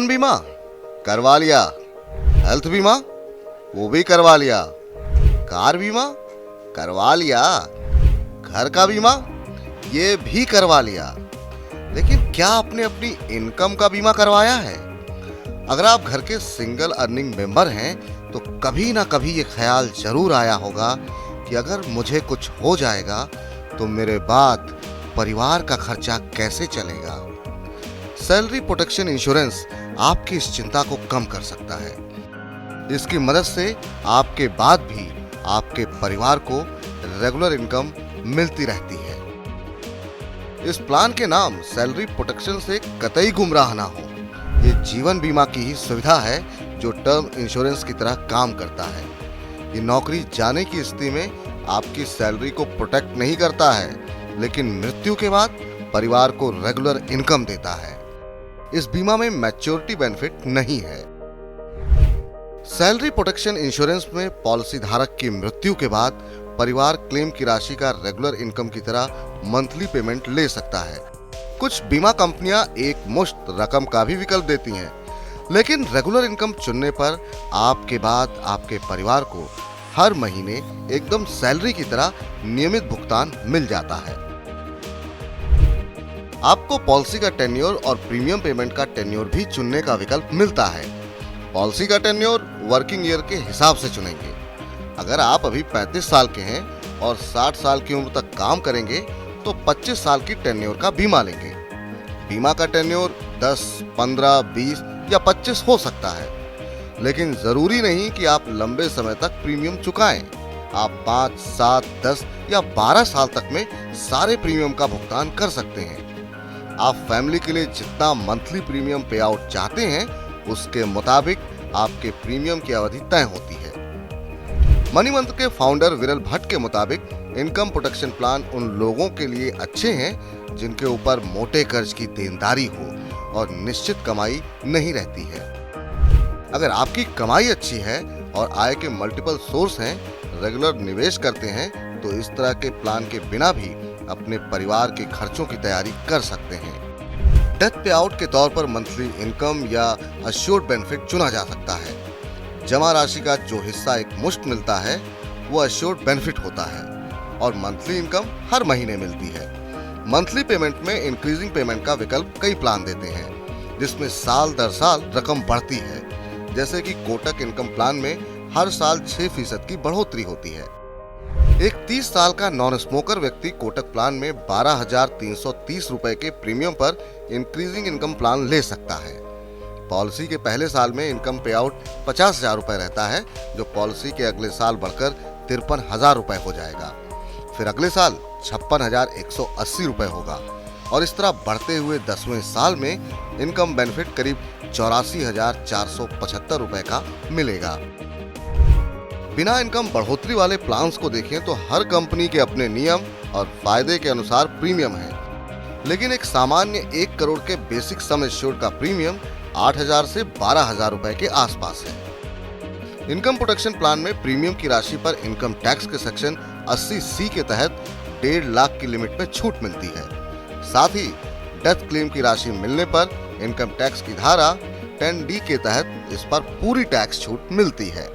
जीवन बीमा करवा लिया, हेल्थ बीमा वो भी करवा लिया, कार बीमा करवा लिया, घर का बीमा ये भी करवा लिया, लेकिन क्या आपने अपनी इनकम का बीमा करवाया है? अगर आप घर के सिंगल अर्निंग मेंबर हैं तो कभी ना कभी ये ख्याल जरूर आया होगा कि अगर मुझे कुछ हो जाएगा तो मेरे बाद परिवार का खर्चा कैसे चलेगा। सैलरी प्रोटेक्शन इंश्योरेंस आपकी इस चिंता को कम कर सकता है। इसकी मदद से आपके बाद भी आपके परिवार को रेगुलर इनकम मिलती रहती है। इस प्लान के नाम सैलरी प्रोटेक्शन से कतई गुमराह ना हो। ये जीवन बीमा की ही सुविधा है जो टर्म इंश्योरेंस की तरह काम करता है। ये नौकरी जाने की स्थिति में आपकी सैलरी को प्रोटेक्ट नहीं करता है, लेकिन मृत्यु के बाद परिवार को रेगुलर इनकम देता है। इस बीमा में मैच्योरिटी बेनिफिट नहीं है। सैलरी प्रोटेक्शन इंश्योरेंस में पॉलिसी धारक की मृत्यु के बाद परिवार क्लेम की राशि का रेगुलर इनकम की तरह मंथली पेमेंट ले सकता है। कुछ बीमा कंपनियां एक मुश्त रकम का भी विकल्प देती हैं, लेकिन रेगुलर इनकम चुनने पर आपके बाद आपके परिवार को हर महीने एकदम सैलरी की तरह नियमित भुगतान मिल जाता है। आपको पॉलिसी का टेन्योर और प्रीमियम पेमेंट का टेन्योर भी चुनने का विकल्प मिलता है। पॉलिसी का टेन्योर वर्किंग ईयर के हिसाब से चुनेंगे। अगर आप अभी 35 साल के हैं और 60 साल की उम्र तक काम करेंगे तो 25 साल की टेन्योर का बीमा लेंगे। बीमा का टेन्योर 10, 15, 20 या 25 हो सकता है, लेकिन जरूरी नहीं कि आप लंबे समय तक प्रीमियम चुकाएं। आप 5, 7, 10 या 12 साल तक में सारे प्रीमियम का भुगतान कर सकते हैं। आप फैमिली के लिए जितना मंथली प्रीमियम पे आउट चाहते हैं उसके मुताबिक आपके प्रीमियम की अवधि तय होती है। मनी मंत्र के फाउंडर विरल भट्ट के मुताबिक इनकम प्रोटेक्शन प्लान उन लोगों के लिए अच्छे हैं जिनके ऊपर मोटे कर्ज की देनदारी हो और निश्चित कमाई नहीं रहती है। अगर आपकी कमाई अच्छी है और आय के मल्टीपल सोर्स हैं, रेगुलर निवेश करते हैं, तो इस तरह के प्लान के बिना भी अपने परिवार के खर्चों की तैयारी कर सकते हैं। डेथ पे आउट के तौर पर मंथली इनकम या अश्योर्ड बेनिफिट चुना जा सकता है। जमा राशि का जो हिस्सा एक मुश्त मिलता है वो अश्योर्ड बेनिफिट होता है और मंथली इनकम हर महीने मिलती है। मंथली पेमेंट में इंक्रीजिंग पेमेंट का विकल्प कई प्लान देते हैं, जिसमें साल दर साल रकम बढ़ती है। जैसे कि कोटक इनकम प्लान में हर साल 6% की बढ़ोतरी होती है। एक 30 साल का नॉन स्मोकर व्यक्ति कोटक प्लान में 12,330 रुपए के प्रीमियम पर इंक्रीजिंग इनकम प्लान ले सकता है। पॉलिसी के पहले साल में इनकम पे आउट 50,000 रुपए रहता है, जो पॉलिसी के अगले साल बढ़कर 53,000 रुपए हो जाएगा। फिर अगले साल 56,180 रुपए होगा और इस तरह बढ़ते हुए 10वें साल में इनकम बेनिफिट करीब 84,475 रुपए का मिलेगा। बिना इनकम बढ़ोतरी वाले प्लान्स को देखें तो हर कंपनी के अपने नियम और फायदे के अनुसार प्रीमियम है, लेकिन एक सामान्य 1 करोड़ के बेसिक सम एश्योर्ड का प्रीमियम 8,000 से 12,000 रुपए के आसपास है। इनकम प्रोटेक्शन प्लान में प्रीमियम की राशि पर इनकम टैक्स के सेक्शन 80C के तहत 1.5 लाख की लिमिट में छूट मिलती है। साथ ही डेथ क्लेम की राशि मिलने पर इनकम टैक्स की धारा 10D के तहत इस पर पूरी टैक्स छूट मिलती है।